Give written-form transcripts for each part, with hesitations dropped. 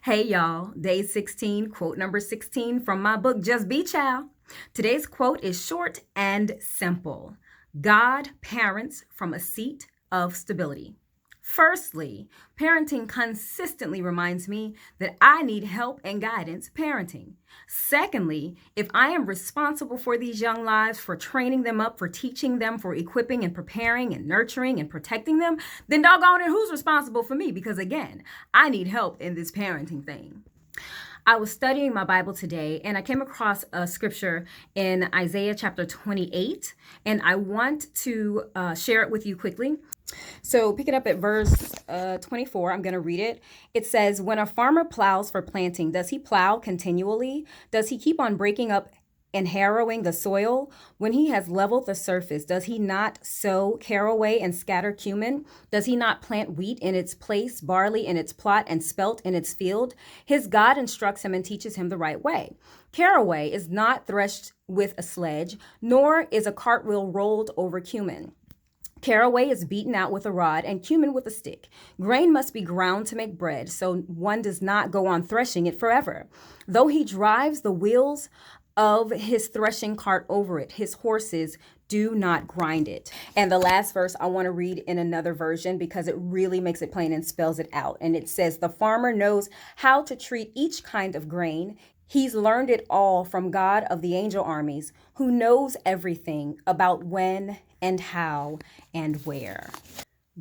Hey y'all, day 16, quote number 16 from my book, Just Be Child. Today's quote is short and simple. God parents from a seat of stability. Firstly, parenting consistently reminds me that I need help and guidance parenting. Secondly, if I am responsible for these young lives, for training them up, for teaching them, for equipping and preparing and nurturing and protecting them, then doggone it, who's responsible for me? Because again, I need help in this parenting thing. I was studying my Bible today and I came across a scripture in Isaiah chapter 28, and I want to share it with you quickly. So picking up at verse 24, I'm going to read it. It says, "When a farmer plows for planting, does he plow continually? Does he keep on breaking up and harrowing the soil? When he has leveled the surface, does he not sow caraway and scatter cumin? Does he not plant wheat in its place, barley in its plot, and spelt in its field? His God instructs him and teaches him the right way. Caraway is not threshed with a sledge, nor is a cartwheel rolled over cumin. Caraway is beaten out with a rod and cumin with a stick. Grain must be ground to make bread, so one does not go on threshing it forever. Though he drives the wheels of his threshing cart over it, his horses do not grind it." And the last verse I want to read in another version because it really makes it plain and spells it out. And it says, "The farmer knows how to treat each kind of grain. He's learned it all from God of the angel armies, who knows everything about when and how and where."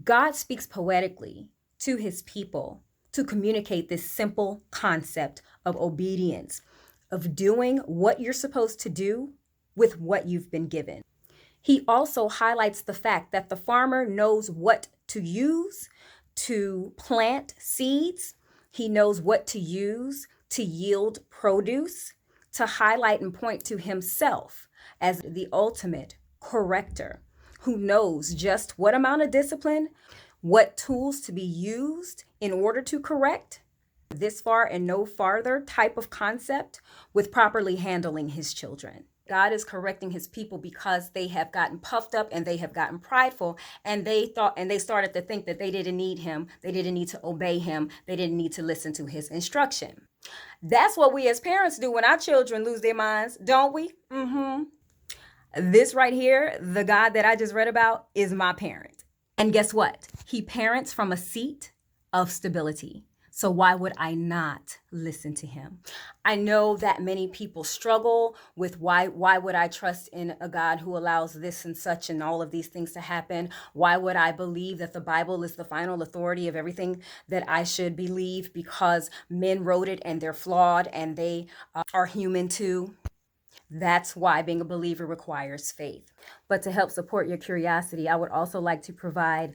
God speaks poetically to his people to communicate this simple concept of obedience, of doing what you're supposed to do with what you've been given. He also highlights the fact that the farmer knows what to use to plant seeds. He knows what to use to yield produce, to highlight and point to himself as the ultimate corrector, who knows just what amount of discipline, what tools to be used in order to correct, this far and no farther type of concept with properly handling his children. God is correcting his people because they have gotten puffed up and they have gotten prideful, and they started to think that they didn't need him. They didn't need to obey him. They didn't need to listen to his instruction. That's what we as parents do when our children lose their minds, don't we? This right here, the God that I just read about, is my parent. And guess what? He parents from a seat of stability. So why would I not listen to him? I know that many people struggle with why would I trust in a God who allows this and such and all of these things to happen? Why would I believe that the Bible is the final authority of everything that I should believe because men wrote it and they're flawed and they are human too? That's why being a believer requires faith. But to help support your curiosity, I would also like to provide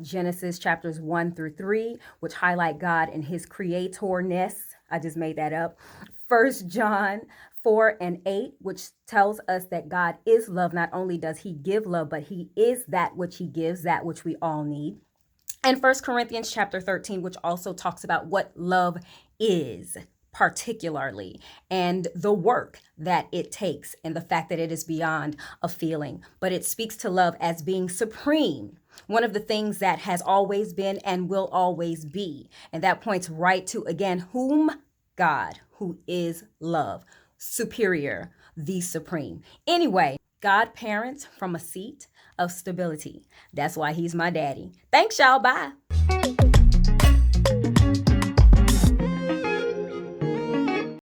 Genesis chapters 1-3, which highlight God and his creatorness. I just made that up. 1 John 4-8, which tells us that God is love. Not only does he give love, but he is that which he gives, that which we all need. And 1 Corinthians chapter 13, which also talks about what love is, particularly, and the work that it takes, and the fact that it is beyond a feeling, but it speaks to love as being supreme, one of the things that has always been and will always be. And that points right to, again, whom? God, who is love, superior, the supreme. Anyway, God parents from a seat of stability. That's why he's my daddy. Thanks, y'all. Bye.